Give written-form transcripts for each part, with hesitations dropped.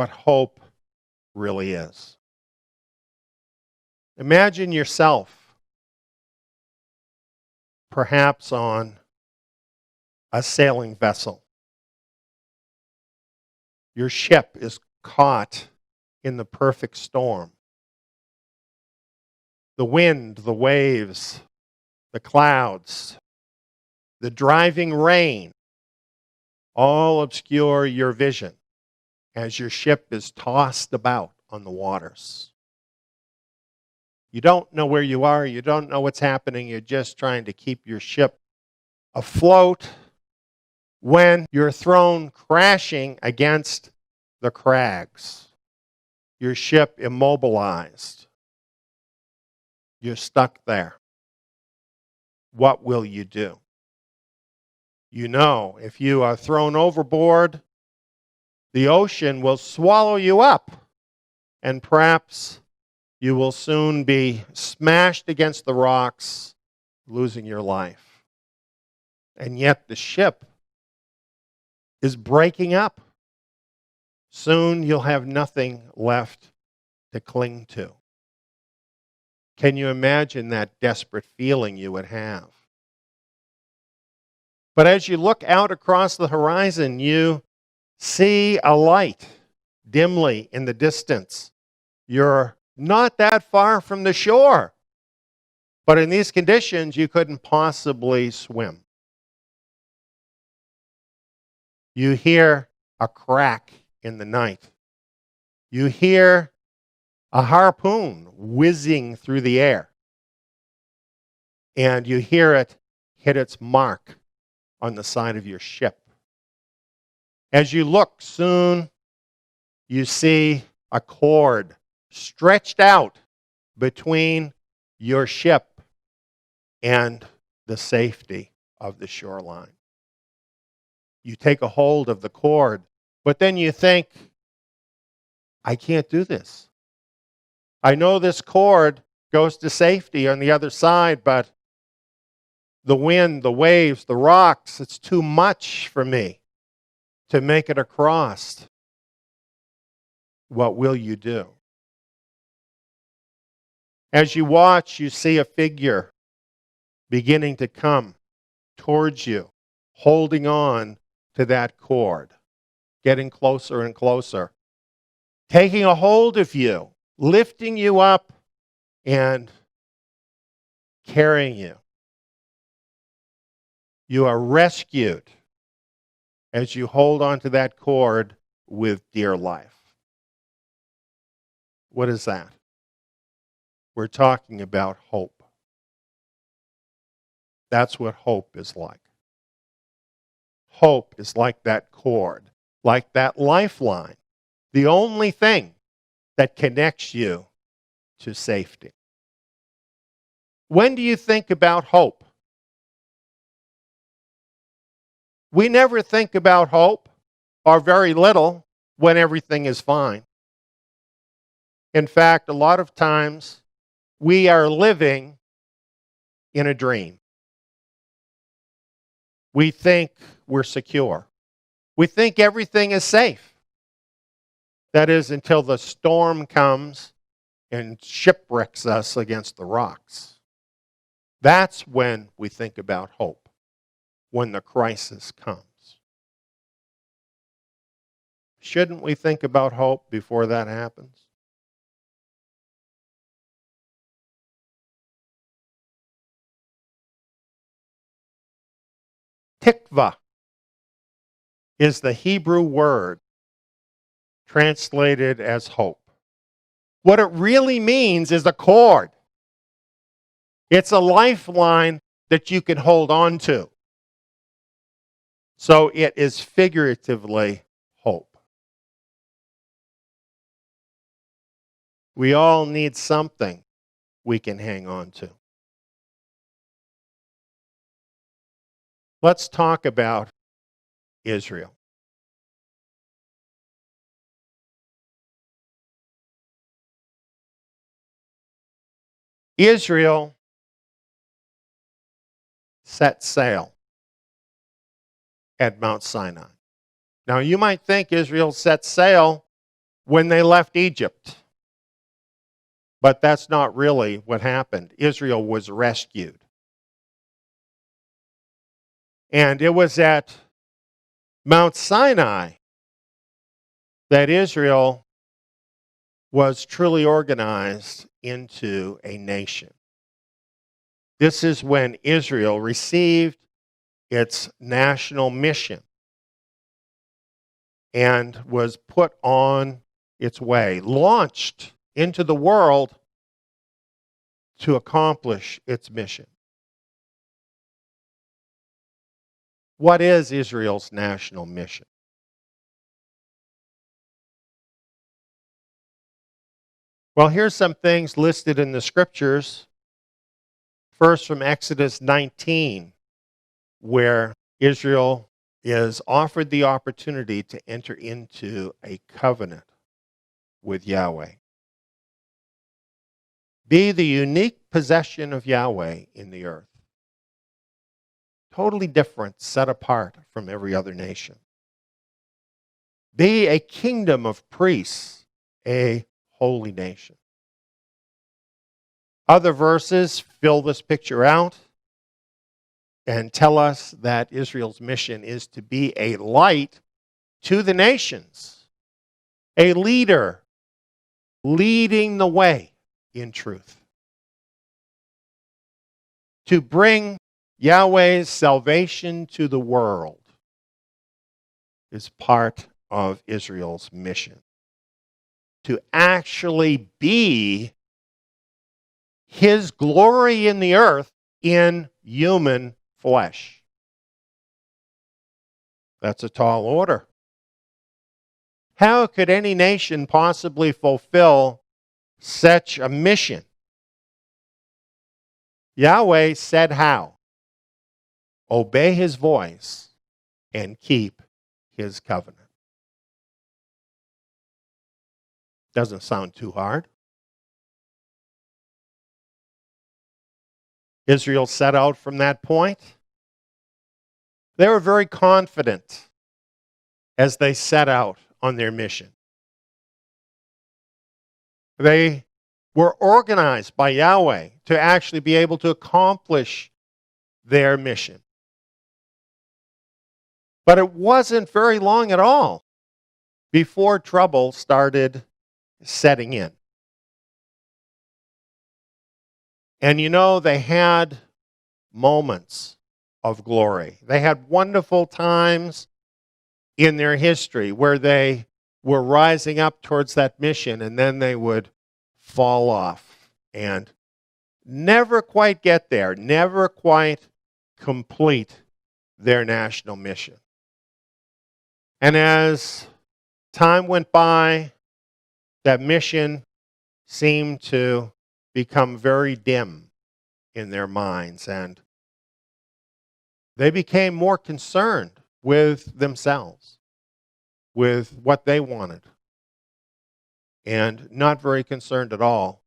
what hope really is. Imagine yourself perhaps on a sailing vessel. Your ship is caught in the perfect storm. The wind, the waves, the clouds, the driving rain all obscure your vision as your ship is tossed about on the waters. You don't know where you are. You don't know what's happening. You're just trying to keep your ship afloat when you're thrown crashing against the crags. Your ship immobilized. You're stuck there. What will you do? You know, if you are thrown overboard, the ocean will swallow you up, and perhaps you will soon be smashed against the rocks, losing your life. And yet the ship is breaking up. Soon you'll have nothing left to cling to. Can you imagine that desperate feeling you would have? But as you look out across the horizon, you see a light dimly in the distance. You're not that far from the shore. But in these conditions, you couldn't possibly swim. You hear a crack in the night. You hear a harpoon whizzing through the air. And you hear it hit its mark on the side of your ship. As you look, soon you see a cord stretched out between your ship and the safety of the shoreline. You take a hold of the cord, but then you think, I can't do this. I know this cord goes to safety on the other side, but the wind, the waves, the rocks, it's too much for me to make it across. What will you do? As you watch, you see a figure beginning to come towards you, holding on to that cord, getting closer and closer, taking a hold of you, lifting you up, and carrying you. You are rescued as you hold on to that cord with dear life. What is that? We're talking about hope. That's what hope is like. Hope is like that cord, like that lifeline, the only thing that connects you to safety. When do you think about hope? We never think about hope, or very little, when everything is fine. In fact, a lot of times we are living in a dream. We think we're secure. We think everything is safe. That is, until the storm comes and shipwrecks us against the rocks. That's when we think about hope, when the crisis comes. Shouldn't we think about hope before that happens? Tikva is the Hebrew word translated as hope. What it really means is a cord. It's a lifeline that you can hold on to. So it is figuratively hope. We all need something we can hang on to. Let's talk about Israel. Israel set sail at Mount Sinai. Now, you might think Israel set sail when they left Egypt. But that's not really what happened. Israel was rescued. And it was at Mount Sinai that Israel was truly organized into a nation. This is when Israel received its national mission and was put on its way, launched into the world to accomplish its mission. What is Israel's national mission? Well, here's some things listed in the scriptures. First, from Exodus 19, where Israel is offered the opportunity to enter into a covenant with Yahweh. Be the unique possession of Yahweh in the earth. Totally different, set apart from every other nation. Be a kingdom of priests, a holy nation. Other verses fill this picture out and tell us that Israel's mission is to be a light to the nations, a leader leading the way in truth, to bring Yahweh's salvation to the world is part of Israel's mission. To actually be His glory in the earth in human flesh. That's a tall order. How could any nation possibly fulfill such a mission? Yahweh said how? Obey His voice and keep His covenant. Doesn't sound too hard. Israel set out from that point. They were very confident as they set out on their mission. They were organized by Yahweh to actually be able to accomplish their mission. But it wasn't very long at all before trouble started setting in. And you know, they had moments of glory. They had wonderful times in their history where they were rising up towards that mission, and then they would fall off and never quite get there, never quite complete their national mission. And as time went by, that mission seemed to become very dim in their minds, and they became more concerned with themselves, with what they wanted, and not very concerned at all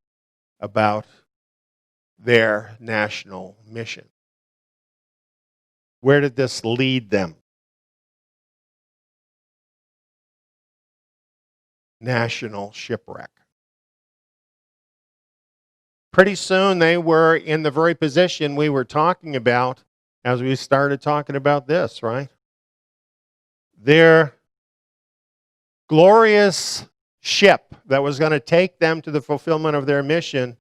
about their national mission. Where did this lead them? National shipwreck. Pretty soon they were in the very position we were talking about as we started talking about this, right? Their glorious ship that was going to take them to the fulfillment of their mission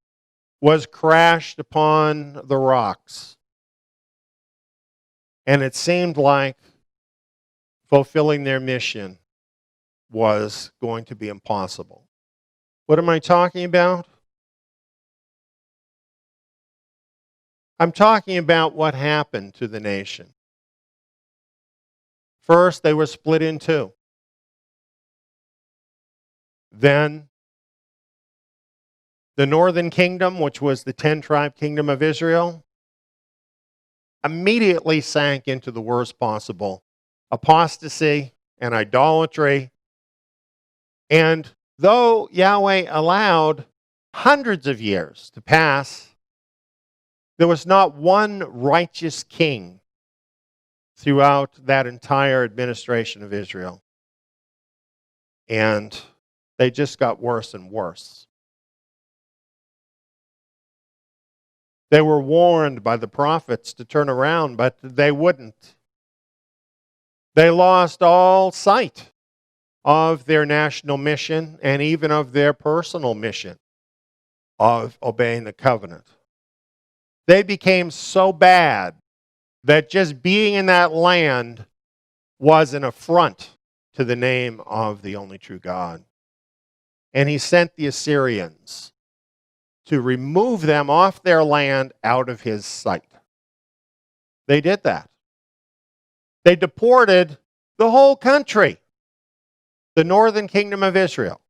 was crashed upon the rocks. And it seemed like fulfilling their mission was going to be impossible. What am I talking about? I'm talking about what happened to the nation. First, they were split in two. Then, the northern kingdom, which was the 10-tribe kingdom of Israel, immediately sank into the worst possible apostasy and idolatry. And though Yahweh allowed hundreds of years to pass, there was not one righteous king throughout that entire administration of Israel. And They just got worse and worse. They were warned by the prophets to turn around, but they wouldn't. They lost all sight of their national mission and even of their personal mission of obeying the covenant. They became so bad that just being in that land was an affront to the name of the only true God. And he sent the Assyrians to remove them off their land out of his sight. They did that. They deported the whole country, the northern kingdom of Israel,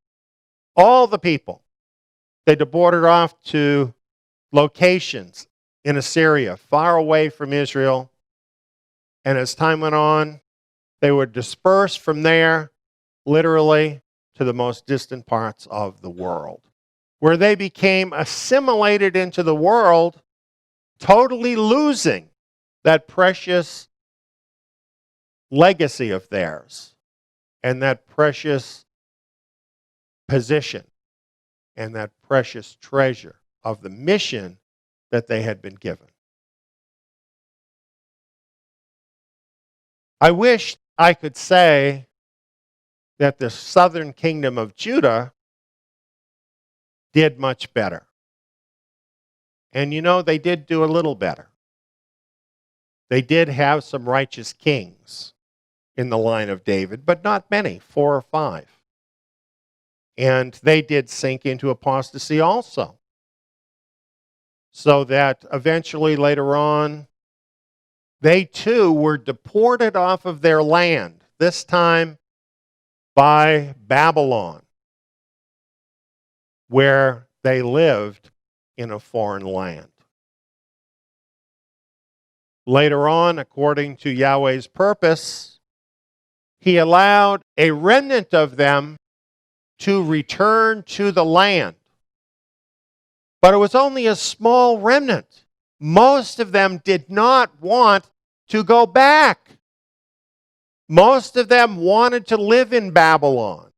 all the people. They deported off to locations in Assyria, far away from Israel. And as time went on, they were dispersed from there, literally, to the most distant parts of the world, where they became assimilated into the world, totally losing that precious legacy of theirs and that precious position and that precious treasure of the mission that they had been given. I wish I could say that the southern kingdom of Judah did much better. And they did do a little better. They did have some righteous kings in the line of David, but not many, 4 or 5. And they did sink into apostasy also. So that eventually later on, they too were deported off of their land, this time by Babylon, where they lived in a foreign land. Later on, according to Yahweh's purpose, he allowed a remnant of them to return to the land. But it was only a small remnant. Most of them did not want to go back. Most of them wanted to live in Babylon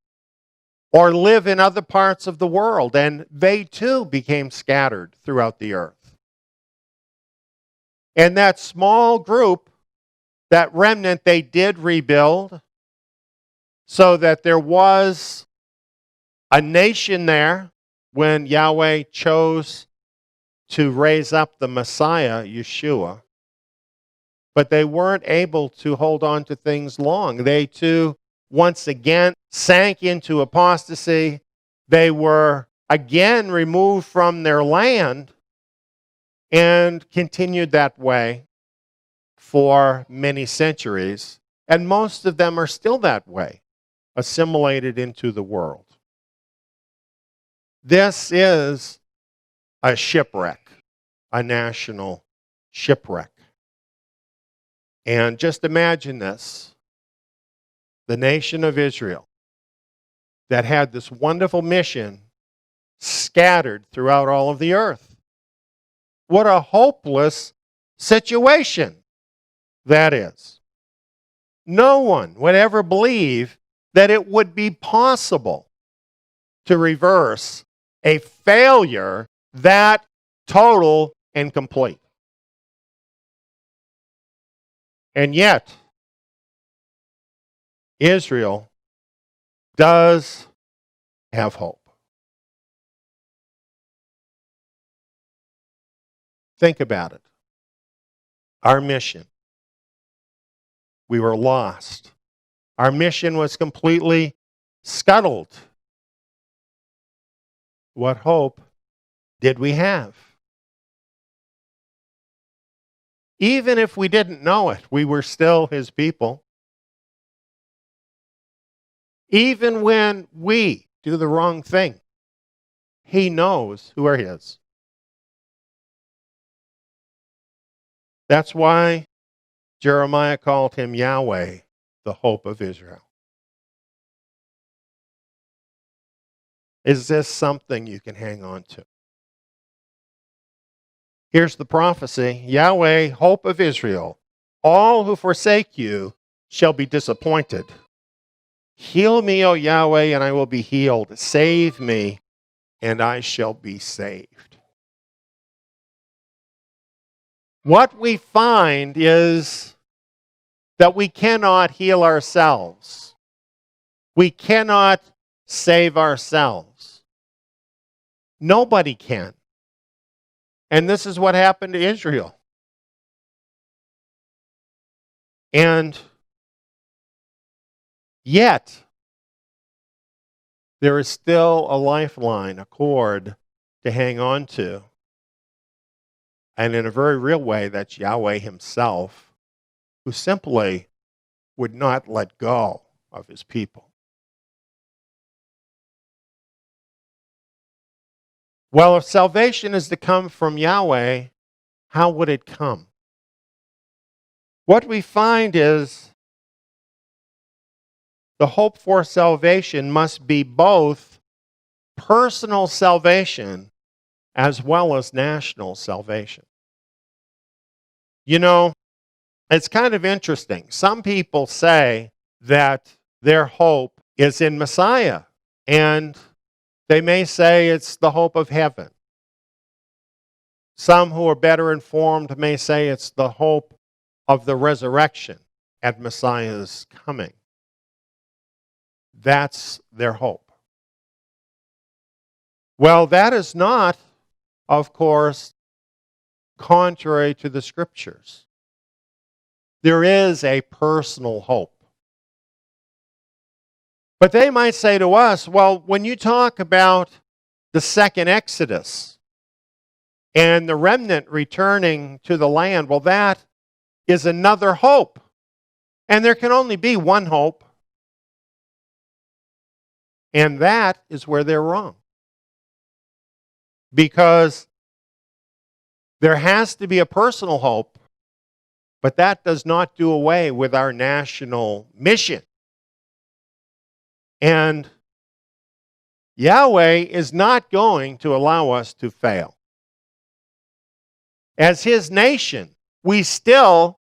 or live in other parts of the world, and they too became scattered throughout the earth. And that small group, that remnant, they did rebuild so that there was a nation there when Yahweh chose to raise up the Messiah, Yeshua. But they weren't able to hold on to things long. They too, once again, sank into apostasy. They were again removed from their land and continued that way for many centuries. And most of them are still that way, assimilated into the world. This is a shipwreck, a national shipwreck. And just imagine this, the nation of Israel that had this wonderful mission scattered throughout all of the earth. What a hopeless situation that is. No one would ever believe that it would be possible to reverse a failure that total and complete. And yet, Israel does have hope. Think about it. Our mission. We were lost. Our mission was completely scuttled. What hope did we have? Even if we didn't know it, we were still his people. Even when we do the wrong thing, he knows who are his. That's why Jeremiah called him Yahweh, the hope of Israel. Is this something you can hang on to? Here's the prophecy: Yahweh, hope of Israel, all who forsake you shall be disappointed. Heal me, O Yahweh, and I will be healed. Save me, and I shall be saved. What we find is that we cannot heal ourselves. We cannot save ourselves. Nobody can. And this is what happened to Israel. And yet, there is still a lifeline, a cord to hang on to. And in a very real way, that's Yahweh himself, who simply would not let go of his people. Well, if salvation is to come from Yahweh, how would it come? What we find is the hope for salvation must be both personal salvation as well as national salvation. You know, it's kind of interesting. Some people say that their hope is in Messiah, and they may say it's the hope of heaven. Some who are better informed may say it's the hope of the resurrection at Messiah's coming. That's their hope. Well, that is not, of course, contrary to the Scriptures. There is a personal hope. But they might say to us, well, when you talk about the second Exodus and the remnant returning to the land, well, that is another hope. And there can only be one hope. And that is where they're wrong. Because there has to be a personal hope, but that does not do away with our national mission. And Yahweh is not going to allow us to fail. As his nation, we still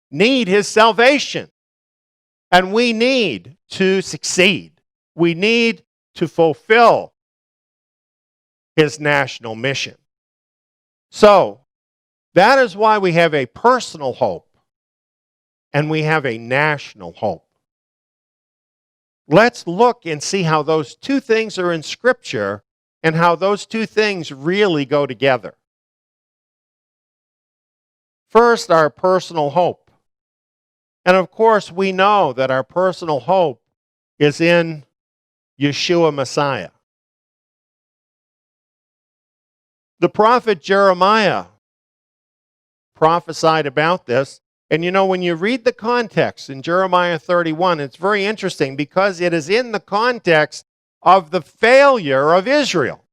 need his salvation. And we need to succeed. We need to fulfill his national mission. So, that is why we have a personal hope and we have a national hope. Let's look and see how those two things are in Scripture and how those two things really go together. First, our personal hope. And of course, we know that our personal hope is in Yeshua Messiah. The prophet Jeremiah prophesied about this. And you know, when you read the context in Jeremiah 31, it's very interesting because it is in the context of the failure of Israel.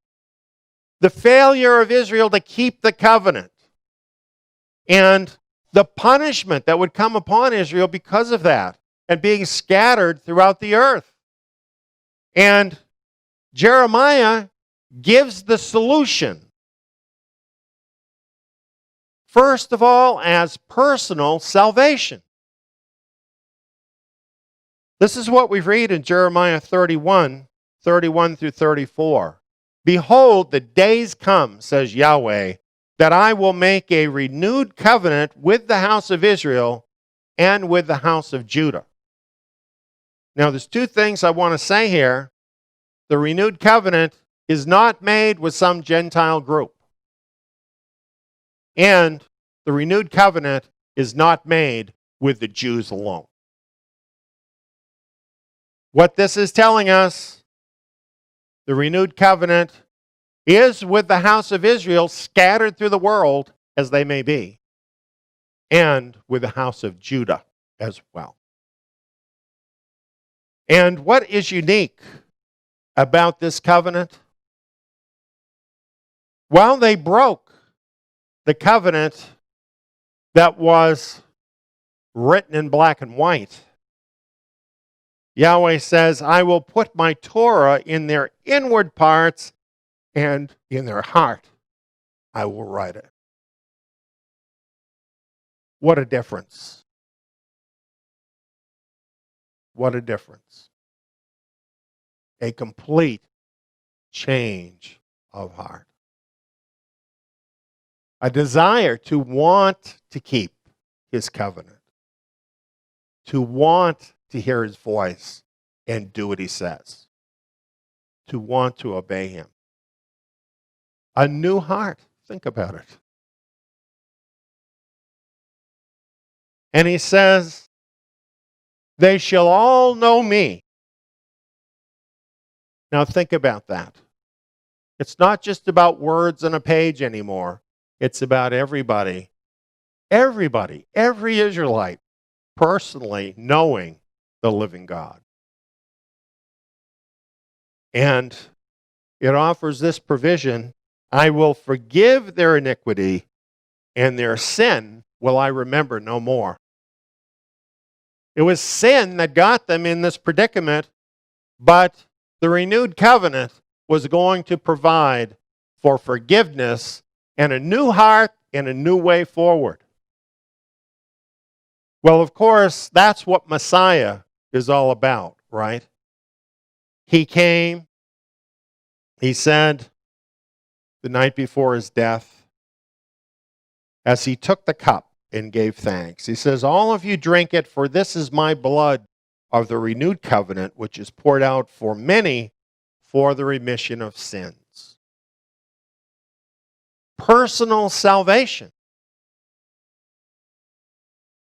The failure of Israel to keep the covenant. And the punishment that would come upon Israel because of that. And being scattered throughout the earth. And Jeremiah gives the solution. First of all, as personal salvation. This is what we read in Jeremiah 31 through 34. Behold, the days come, says Yahweh, that I will make a renewed covenant with the house of Israel and with the house of Judah. Now, there's two things I want to say here. The renewed covenant is not made with some Gentile group. And the renewed covenant is not made with the Jews alone. What this is telling us, the renewed covenant is with the house of Israel scattered through the world as they may be, and with the house of Judah as well. And what is unique about this covenant? Well, they broke the covenant that was written in black and white. Yahweh says, I will put my Torah in their inward parts and in their heart I will write it. What a difference. What a difference. a complete change of heart. A desire to want to keep his covenant, to want to hear his voice and do what he says, to want to obey him. A new heart. Think about it. And he says, they shall all know me. Now think about that. It's not just about words on a page anymore. It's about everybody, every Israelite personally knowing the living God. And it offers this provision: I will forgive their iniquity, and their sin will I remember no more. It was sin that got them in this predicament, but the renewed covenant was going to provide for forgiveness and a new heart and a new way forward. Well, of course, that's what Messiah is all about, right? He came, he said the night before his death, as he took the cup and gave thanks, he says, all of you drink it, for this is my blood of the renewed covenant, which is poured out for many for the remission of sins. Personal salvation.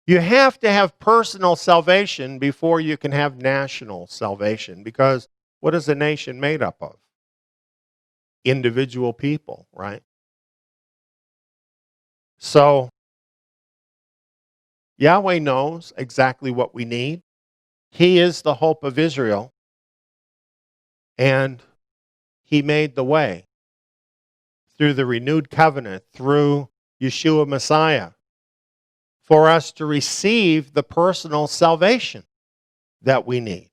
You have to have personal salvation before you can have national salvation, because what is a nation made up of? Individual people, right? So, Yahweh knows exactly what we need. He is the hope of Israel, and he made the way through the renewed covenant, through Yeshua Messiah, for us to receive the personal salvation that we need.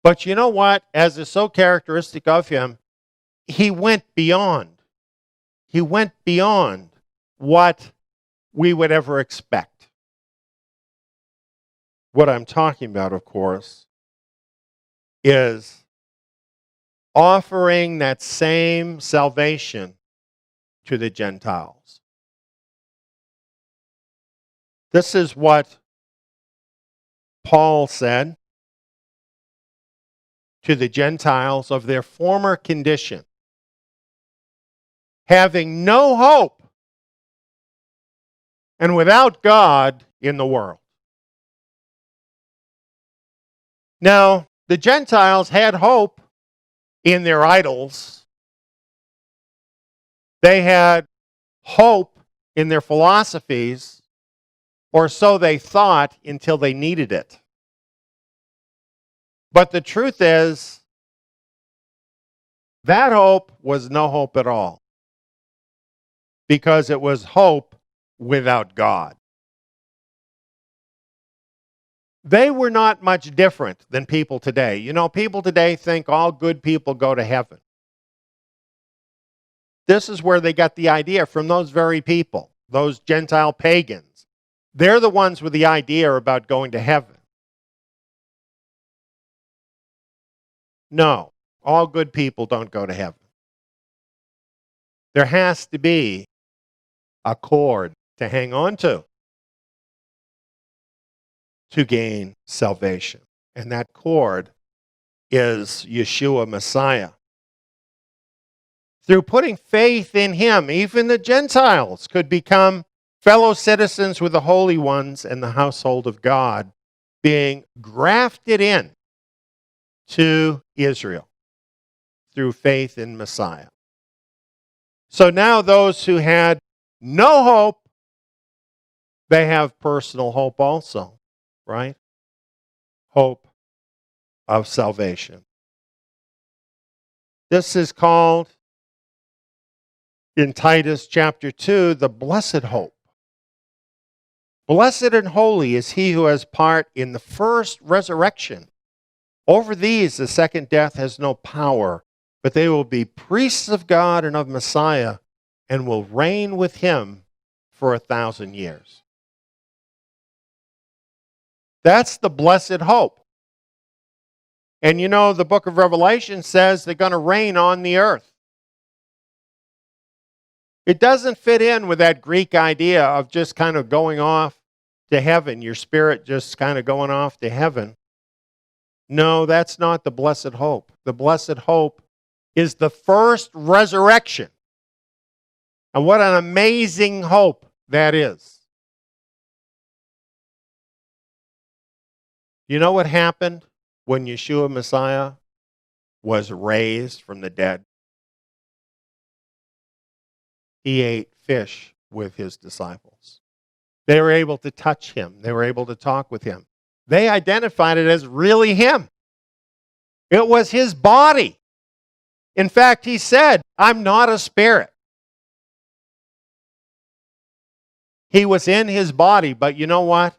But you know what? As is so characteristic of him, he went beyond. He went beyond what we would ever expect. What I'm talking about, of course, is offering that same salvation to the Gentiles. This is what Paul said to the Gentiles of their former condition, having no hope and without God in the world. Now, the Gentiles had hope in their idols. They had hope in their philosophies, or so they thought until they needed it. But the truth is, that hope was no hope at all, because it was hope without God. They were not much different than people today. You know, people today think all good people go to heaven. This is where they got the idea from, those very people, those Gentile pagans. They're the ones with the idea about going to heaven. No, all good people don't go to heaven. There has to be a cord to hang on to gain salvation. And that cord is Yeshua Messiah. Through putting faith in him, even the Gentiles could become fellow citizens with the holy ones and the household of God, being grafted in to Israel through faith in Messiah. So now those who had no hope, they have personal hope also, right? Hope of salvation. This is called, in Titus chapter 2, the blessed hope. Blessed and holy is he who has part in the first resurrection. Over these the second death has no power, but they will be priests of God and of Messiah, and will reign with him for 1,000 years. That's the blessed hope. And you know, the book of Revelation says they're going to reign on the earth. It doesn't fit in with that Greek idea of just kind of going off to heaven, your spirit just kind of going off to heaven. No, that's not the blessed hope. The blessed hope is the first resurrection. And what an amazing hope that is. You know what happened when Yeshua Messiah was raised from the dead? He ate fish with his disciples. They were able to touch him. They were able to talk with him. They identified it as really him. It was his body. In fact, he said, I'm not a spirit. He was in his body, but you know what?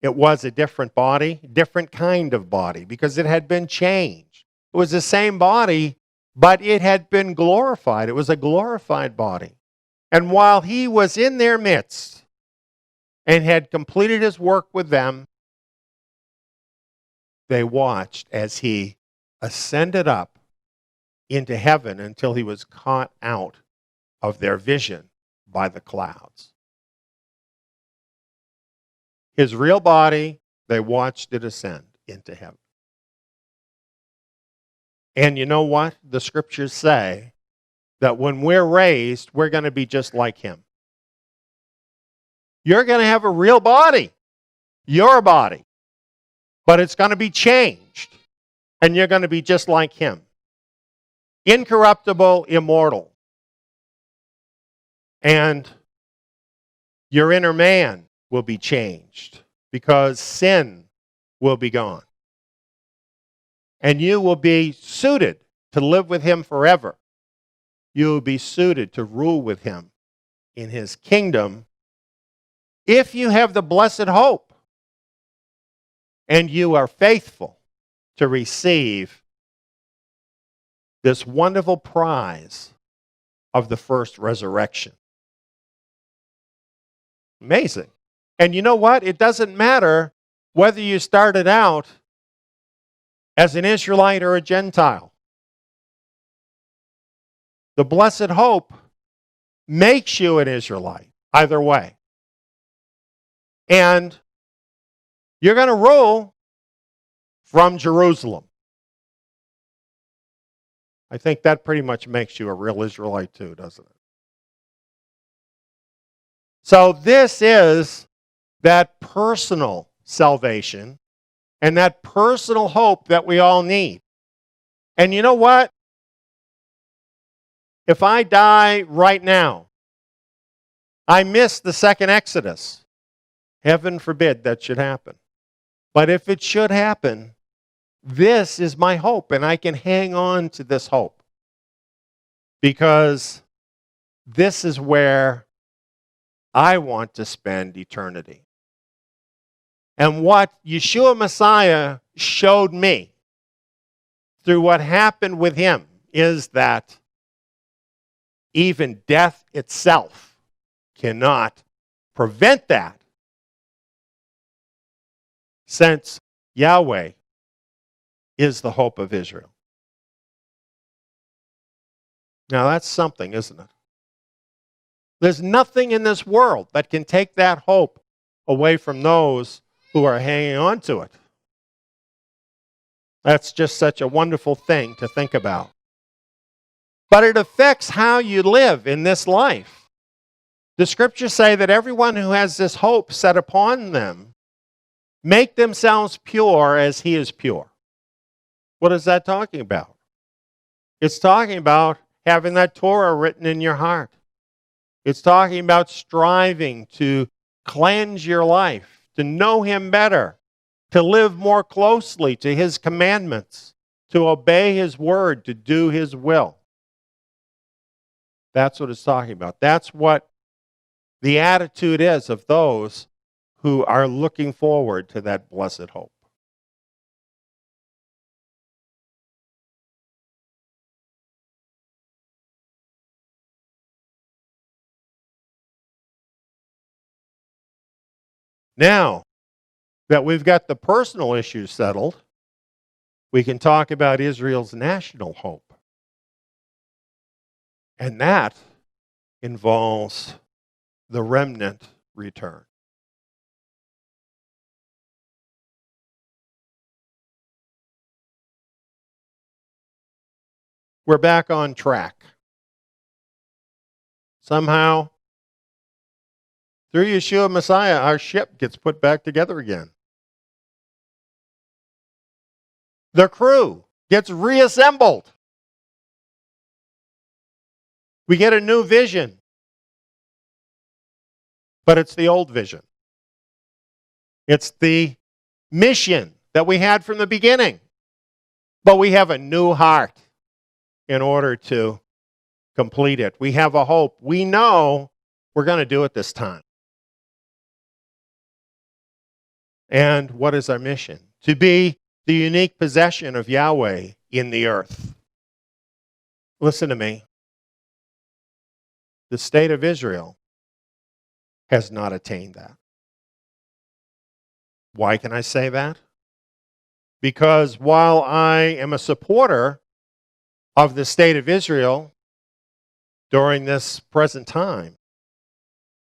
It was a different body, different kind of body, because it had been changed. It was the same body, but it had been glorified. It was a glorified body. And while he was in their midst and had completed his work with them, they watched as he ascended up into heaven until he was caught out of their vision by the clouds. His real body, they watched it ascend into heaven. And you know what? The scriptures say that when we're raised, we're going to be just like him. You're going to have a real body, your body, but it's going to be changed, and you're going to be just like him. Incorruptible, immortal. And your inner man will be changed because sin will be gone. And you will be suited to live with him forever. You will be suited to rule with him in his kingdom if you have the blessed hope and you are faithful to receive this wonderful prize of the first resurrection. Amazing. And you know what? It doesn't matter whether you started out as an Israelite or a Gentile. The blessed hope makes you an Israelite, either way. And you're going to rule from Jerusalem. I think that pretty much makes you a real Israelite too, doesn't it? So this is that personal salvation and that personal hope that we all need. And you know what? If I die right now, I miss the second Exodus. Heaven forbid that should happen. But if it should happen, this is my hope, and I can hang on to this hope. Because this is where I want to spend eternity. And what Yeshua Messiah showed me through what happened with him is that even death itself cannot prevent that, since Yahweh is the hope of Israel. Now that's something, isn't it? There's nothing in this world that can take that hope away from those who are hanging on to it. That's just such a wonderful thing to think about. But it affects how you live in this life. The scriptures say that everyone who has this hope set upon them make themselves pure as he is pure. What is that talking about? It's talking about having that Torah written in your heart. It's talking about striving to cleanse your life, to know him better, to live more closely to his commandments, to obey his word, to do his will. That's what it's talking about. That's what the attitude is of those who are looking forward to that blessed hope. Now that we've got the personal issues settled, We can talk about Israel's national hope. And that involves the remnant return. We're back on track. Somehow, through Yeshua Messiah, our ship gets put back together again. The crew gets reassembled. We get a new vision. But it's the old vision. It's the mission that we had from the beginning. But we have a new heart in order to complete it. We have a hope. We know we're going to do it this time. And what is our mission? To be the unique possession of Yahweh in the earth. Listen to me. The state of Israel has not attained that. Why can I say that? Because while I am a supporter of the state of Israel during this present time,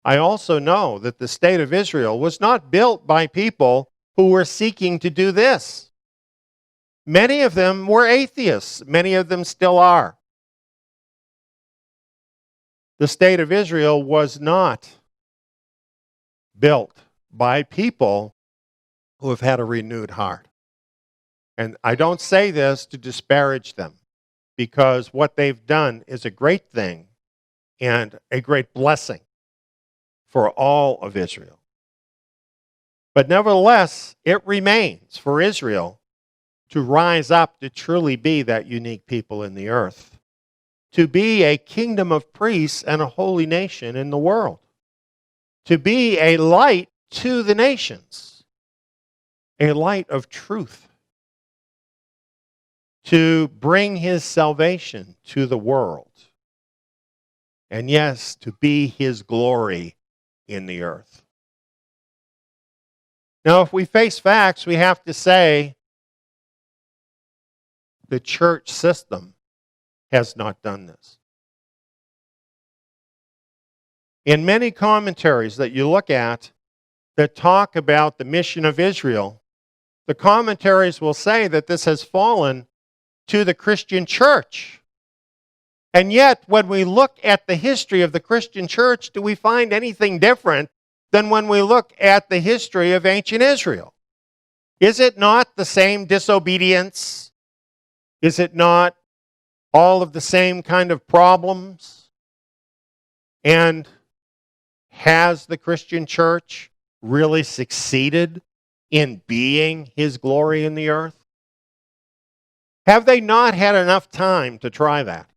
I also know that the state of Israel was not built by people who were seeking to do this. Many of them were atheists. Many of them still are. The state of Israel was not built by people who have had a renewed heart. And I don't say this to disparage them, because what they've done is a great thing and a great blessing for all of Israel. But nevertheless, it remains for Israel to rise up to truly be that unique people in the earth, to be a kingdom of priests and a holy nation in the world, to be a light to the nations, a light of truth, to bring his salvation to the world, and yes, to be his glory in the earth. Now, if we face facts, we have to say the church system has not done this. In many commentaries that you look at that talk about the mission of Israel, the commentaries will say that this has fallen to the Christian church. And yet, when we look at the history of the Christian church, do we find anything different than when we look at the history of ancient Israel? Is it not the same disobedience? Is it not all of the same kind of problems? And has the Christian church really succeeded in being his glory in the earth? Have they not had enough time to try that?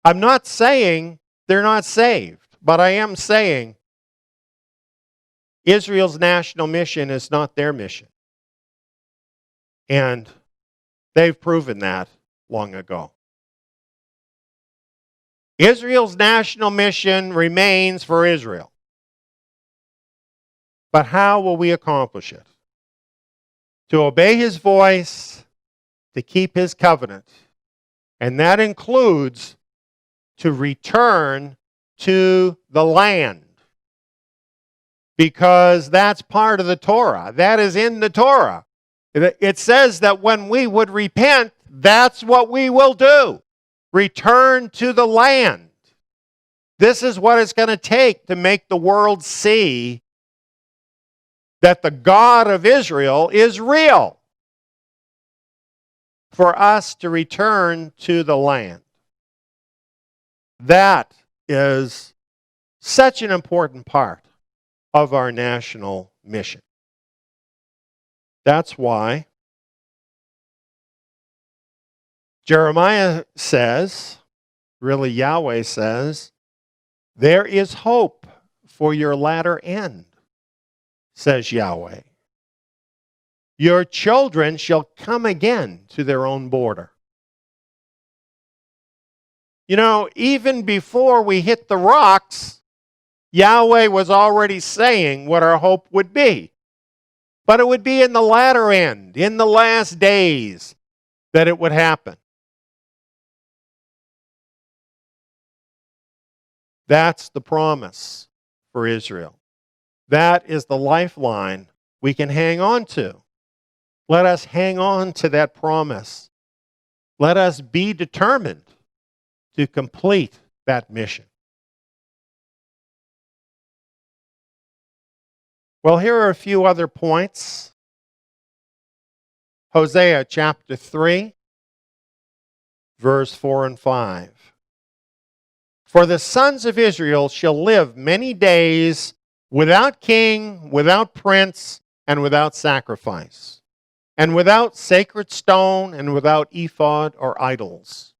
I'm not saying they're not saved, but I am saying Israel's national mission is not their mission. And they've proven that long ago. Israel's national mission remains for Israel. But how will we accomplish it? To obey his voice, to keep his covenant. And that includes to return to the land. Because that's part of the Torah. That is in the Torah. It says that when we would repent, that's what we will do. Return to the land. This is what it's going to take to make the world see that the God of Israel is real. For us to return to the land. That is such an important part of our national mission. That's why Jeremiah says, really Yahweh says, there is hope for your latter end, says Yahweh. Your children shall come again to their own border. You know, even before we hit the rocks, Yahweh was already saying what our hope would be. But it would be in the latter end, in the last days, that it would happen. That's the promise for Israel. That is the lifeline we can hang on to. Let us hang on to that promise. Let us be determined to complete that mission. Well, here are a few other points. Hosea chapter 3, verse 4 and 5. For the sons of Israel shall live many days without king, without prince, and without sacrifice, and without sacred stone, and without ephod or idols.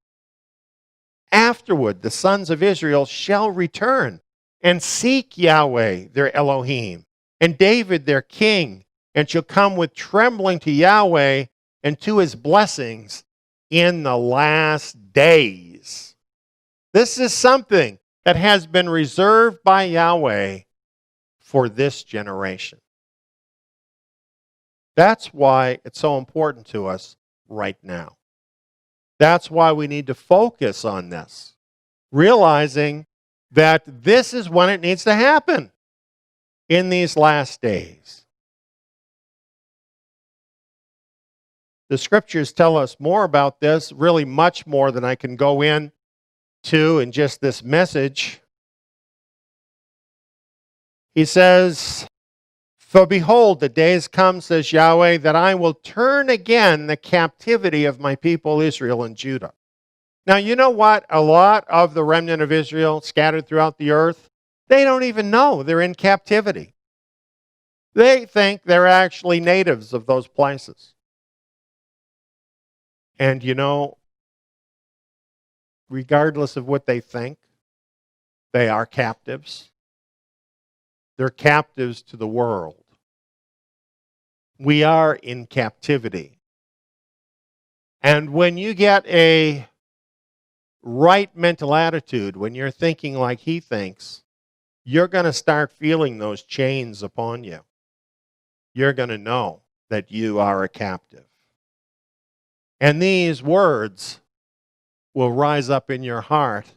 Afterward, the sons of Israel shall return and seek Yahweh, their Elohim, and David, their king, and shall come with trembling to Yahweh and to his blessings in the last days. This is something that has been reserved by Yahweh for this generation. That's why it's so important to us right now. That's why we need to focus on this, realizing that this is when it needs to happen in these last days. The scriptures tell us more about this, really much more than I can go into in just this message. He says, for behold, the days come, says Yahweh, that I will turn again the captivity of my people Israel and Judah. Now, you know what? A lot of the remnant of Israel scattered throughout the earth, they don't even know they're in captivity. They think they're actually natives of those places. And you know, regardless of what they think, they are captives. They're captives to the world. We are in captivity. And when you get a right mental attitude, when you're thinking like he thinks, you're going to start feeling those chains upon you. You're going to know that you are a captive. And these words will rise up in your heart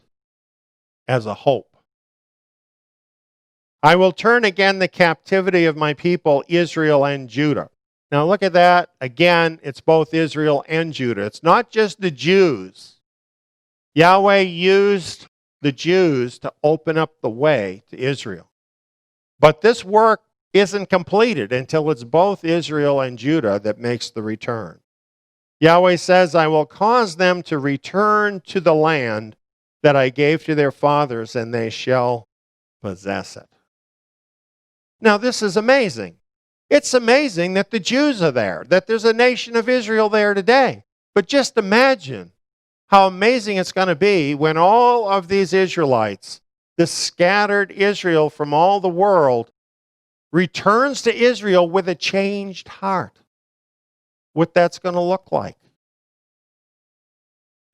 as a hope. I will turn again the captivity of my people, Israel and Judah. Now look at that. Again, it's both Israel and Judah. It's not just the Jews. Yahweh used the Jews to open up the way to Israel. But this work isn't completed until it's both Israel and Judah that makes the return. Yahweh says, I will cause them to return to the land that I gave to their fathers, and they shall possess it. Now, this is amazing. It's amazing that the Jews are there, that there's a nation of Israel there today. But just imagine how amazing it's going to be when all of these Israelites, this scattered Israel from all the world, returns to Israel with a changed heart. What that's going to look like.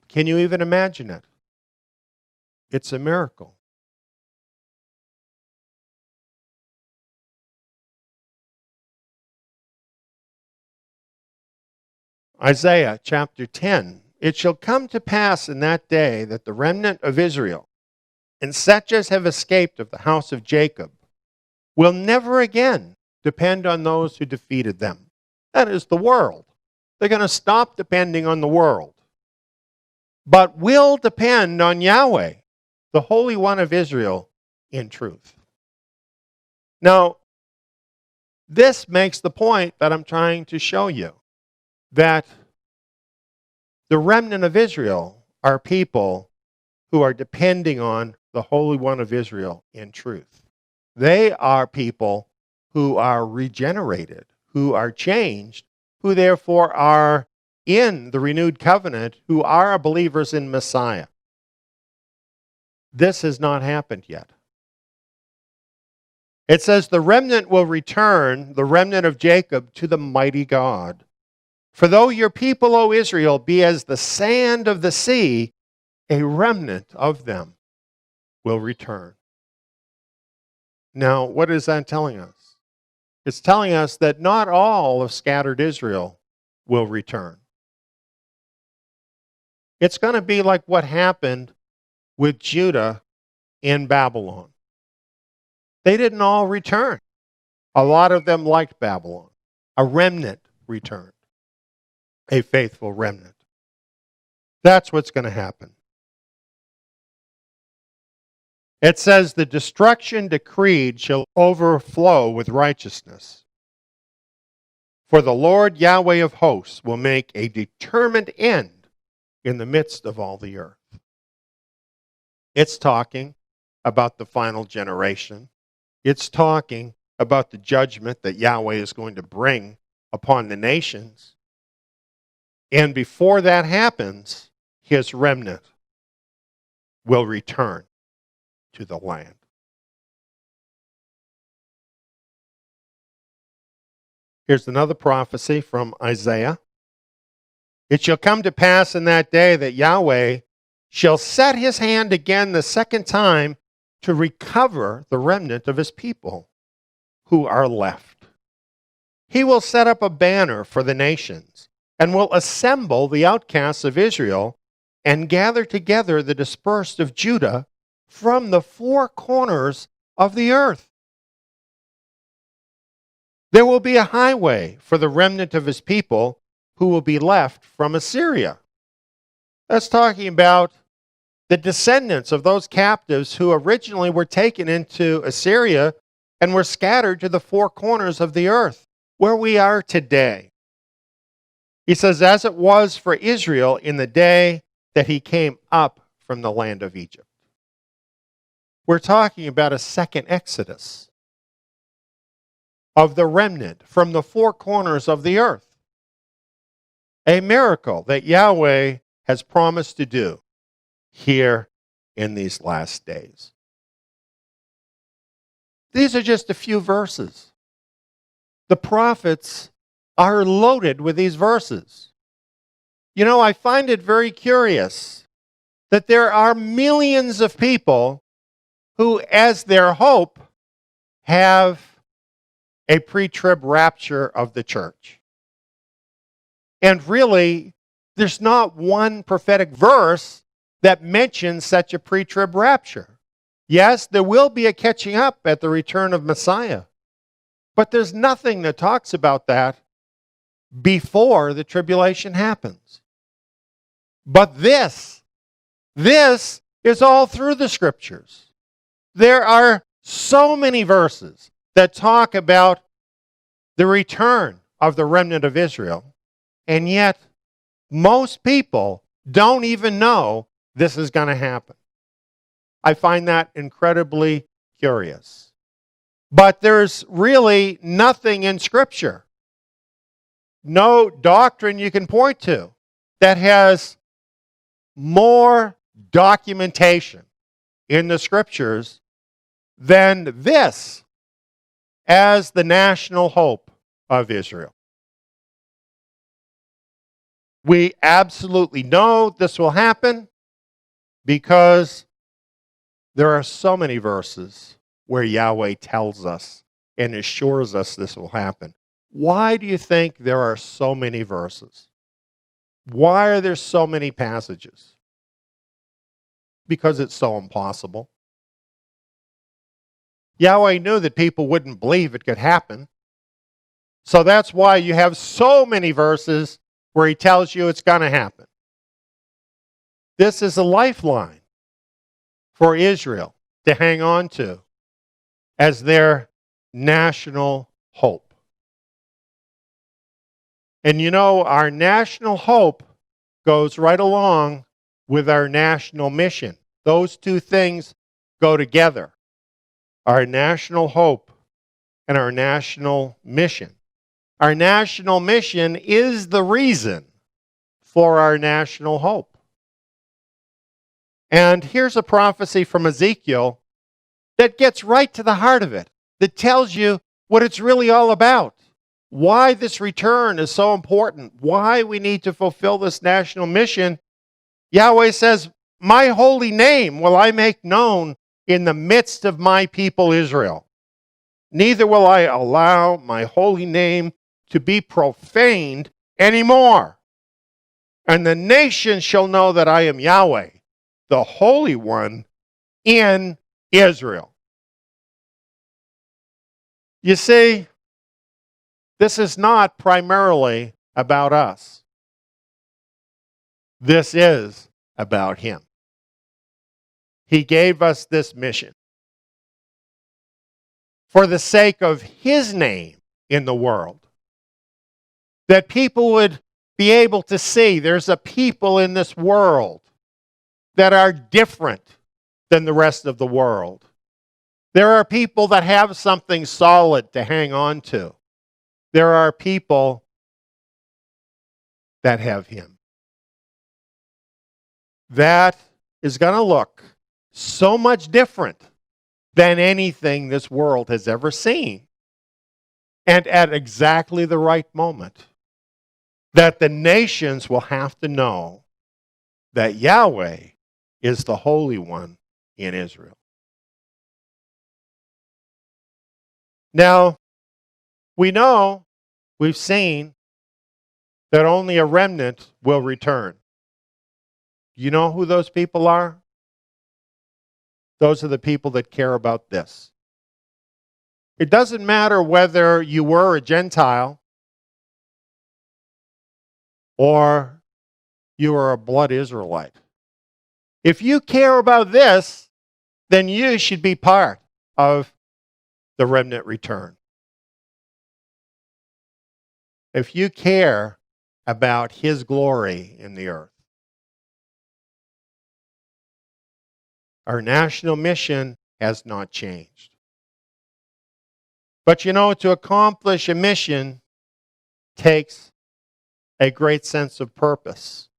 Can you even imagine it? It's a miracle. Isaiah chapter 10. It shall come to pass in that day that the remnant of Israel, and such as have escaped of the house of Jacob, will never again depend on those who defeated them. That is the world. They're going to stop depending on the world, but will depend on Yahweh, the Holy One of Israel, in truth. Now, this makes the point that I'm trying to show you, that the remnant of Israel are people who are depending on the Holy One of Israel in truth. They are people who are regenerated, who are changed, who therefore are in the renewed covenant, who are believers in Messiah. This has not happened yet. It says, the remnant will return, the remnant of Jacob, to the mighty God. For though your people, O Israel, be as the sand of the sea, a remnant of them will return. Now, what is that telling us? It's telling us that not all of scattered Israel will return. It's going to be like what happened with Judah in Babylon. They didn't all return. A lot of them liked Babylon. A remnant returned. A faithful remnant. That's what's going to happen. It says, the destruction decreed shall overflow with righteousness. For the Lord Yahweh of hosts will make a determined end in the midst of all the earth. It's talking about the final generation. It's talking about the judgment that Yahweh is going to bring upon the nations. And before that happens, his remnant will return to the land. Here's another prophecy from Isaiah. It shall come to pass in that day that Yahweh shall set his hand again the second time to recover the remnant of his people who are left. He will set up a banner for the nations and will assemble the outcasts of Israel and gather together the dispersed of Judah from the four corners of the earth. There will be a highway for the remnant of his people who will be left from Assyria. That's talking about the descendants of those captives who originally were taken into Assyria and were scattered to the four corners of the earth, where we are today. He says, as it was for Israel in the day that he came up from the land of Egypt. We're talking about a second exodus of the remnant from the four corners of the earth. A miracle that Yahweh has promised to do here in these last days. These are just a few verses. The prophets are loaded with these verses. You know, I find it very curious that there are millions of people who, as their hope, have a pre-trib rapture of the church. And really, there's not one prophetic verse that mentions such a pre-trib rapture. Yes, there will be a catching up at the return of Messiah, but there's nothing that talks about that before the tribulation happens. But this is all through the Scriptures. There are so many verses that talk about the return of the remnant of Israel, and yet most people don't even know this is going to happen. I find that incredibly curious. But there's really nothing in Scripture, no doctrine you can point to that has more documentation in the Scriptures than this as the national hope of Israel. We absolutely know this will happen because there are so many verses where Yahweh tells us and assures us this will happen. Why do you think there are so many verses? Why are there so many passages? Because it's so impossible. Yahweh knew that people wouldn't believe it could happen. So that's why you have so many verses where he tells you it's going to happen. This is a lifeline for Israel to hang on to as their national hope. And you know, our national hope goes right along with our national mission. Those two things go together. Our national hope and our national mission. Our national mission is the reason for our national hope. And here's a prophecy from Ezekiel that gets right to the heart of it, that tells you what it's really all about, why this return is so important, why we need to fulfill this national mission. Yahweh says, my holy name will I make known in the midst of my people Israel. neither will I allow my holy name to be profaned anymore. And the nations shall know that I am Yahweh, the Holy One in Israel. You see, this is not primarily about us. This is about Him. He gave us this mission for the sake of His name in the world, that people would be able to see there's a people in this world that are different than the rest of the world. There are people that have something solid to hang on to. There are people that have Him. That is going to look so much different than anything this world has ever seen. And at exactly the right moment, that the nations will have to know that Yahweh is the Holy One in Israel. Now, we've seen that only a remnant will return. You know who those people are? Those are the people that care about this. It doesn't matter whether you were a Gentile or you are a blood Israelite. If you care about this, then you should be part of the remnant return. If you care about His glory in the earth. Our national mission has not changed. But to accomplish a mission takes a great sense of purpose.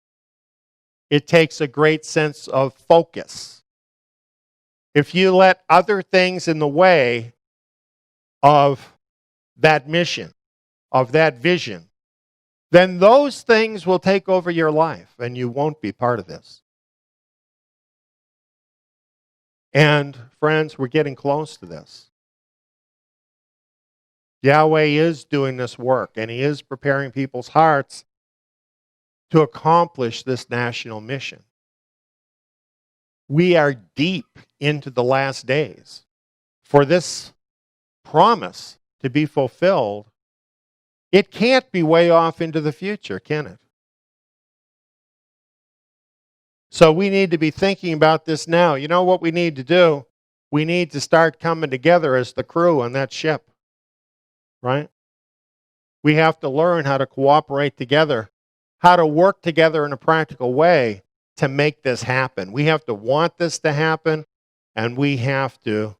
It takes a great sense of focus. If you let other things in the way of that mission, of that vision, then those things will take over your life and you won't be part of this. And friends, we're getting close to this. Yahweh is doing this work, and He is preparing people's hearts to accomplish this national mission. We are deep into the last days. For this promise to be fulfilled, it can't be way off into the future, can it? So we need to be thinking about this now. You know what we need to do? We need to start coming together as the crew on that ship, right? We have to learn how to cooperate together, how to work together in a practical way to make this happen. We have to want this to happen, and we have to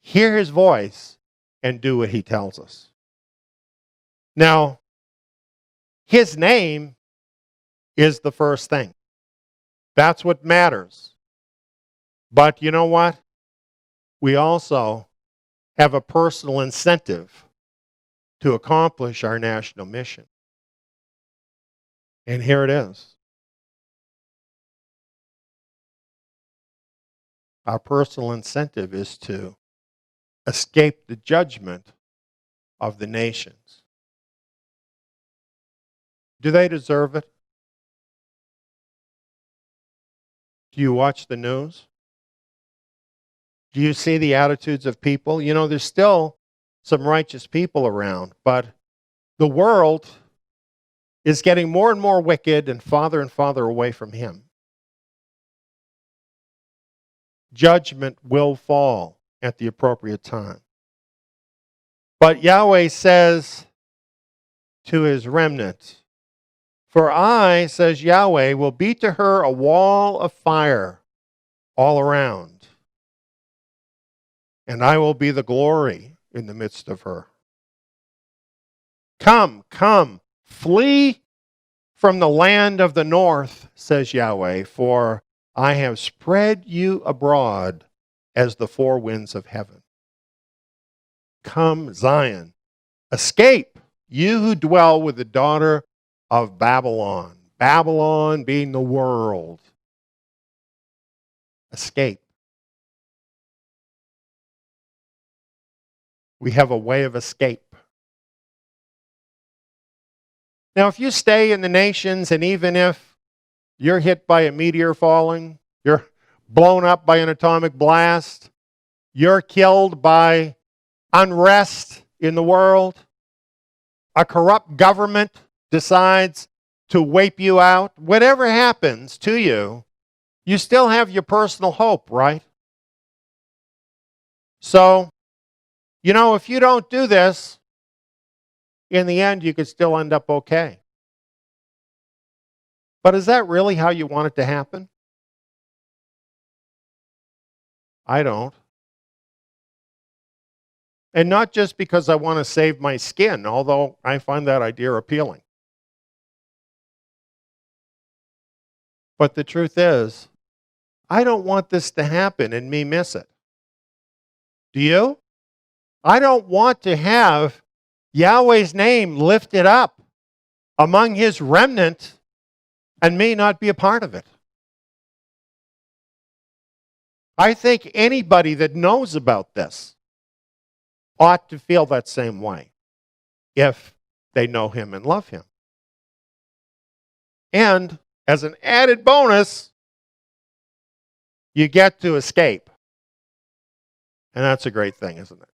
hear His voice and do what He tells us. Now, His name is the first thing. That's what matters. But you know what? We also have a personal incentive to accomplish our national mission. And here it is. Our personal incentive is to escape the judgment of the nations. Do they deserve it? Do you watch the news? Do you see the attitudes of people? There's still some righteous people around, but the world is getting more and more wicked and farther away from Him. Judgment will fall at the appropriate time. But Yahweh says to His remnant, "For I, says Yahweh, will be to her a wall of fire all around, and I will be the glory in the midst of her. Come, come, flee from the land of the north, says Yahweh, for I have spread you abroad as the four winds of heaven. Come, Zion, escape, you who dwell with the daughter of Babylon." Babylon being the world. Escape. We have a way of escape. Now, if you stay in the nations, and even if you're hit by a meteor falling, you're blown up by an atomic blast, you're killed by unrest in the world, a corrupt government decides to wipe you out, whatever happens to you, you still have your personal hope, right? So, if you don't do this, in the end, you could still end up okay. But is that really how you want it to happen? I don't. And not just because I want to save my skin, although I find that idea appealing. But the truth is, I don't want this to happen and me miss it. Do you? I don't want to have Yahweh's name lifted up among his remnant and me not be a part of it. I think anybody that knows about this ought to feel that same way if they know him and love him. And as an added bonus, you get to escape. And that's a great thing, isn't it?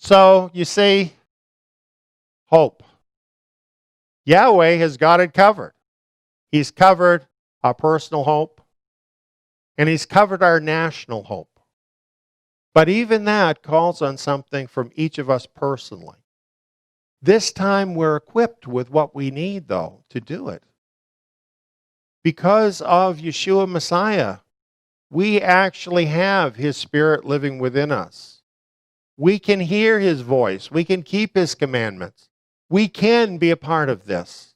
So, you see, hope. Yahweh has got it covered. He's covered our personal hope, and he's covered our national hope. But even that calls on something from each of us personally. This time we're equipped with what we need, though, to do it. Because of Yeshua Messiah, we actually have his Spirit living within us. We can hear his voice. We can keep his commandments. We can be a part of this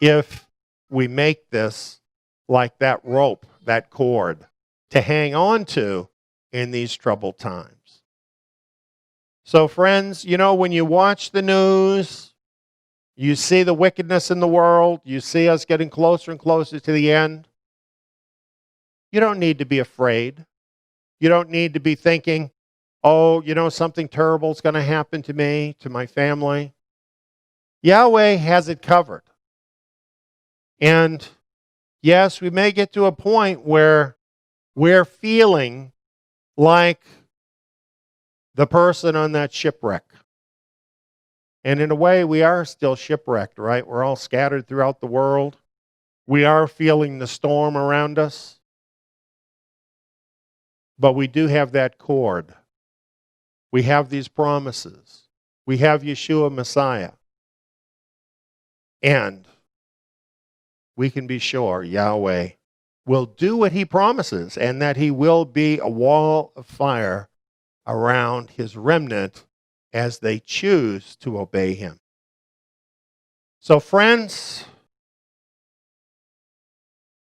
if we make this like that rope, that cord, to hang on to in these troubled times. So, friends, when you watch the news, you see the wickedness in the world, you see us getting closer and closer to the end. You don't need to be afraid. You don't need to be thinking, something terrible is going to happen to me, to my family. Yahweh has it covered. And yes, we may get to a point where we're feeling like the person on that shipwreck. And in a way, we are still shipwrecked, right? We're all scattered throughout the world. We are feeling the storm around us. But we do have that cord. We have these promises. We have Yeshua Messiah. And we can be sure Yahweh will do what he promises, and that he will be a wall of fire around his remnant as they choose to obey him. So, friends,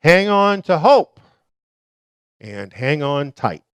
hang on to hope and hang on tight.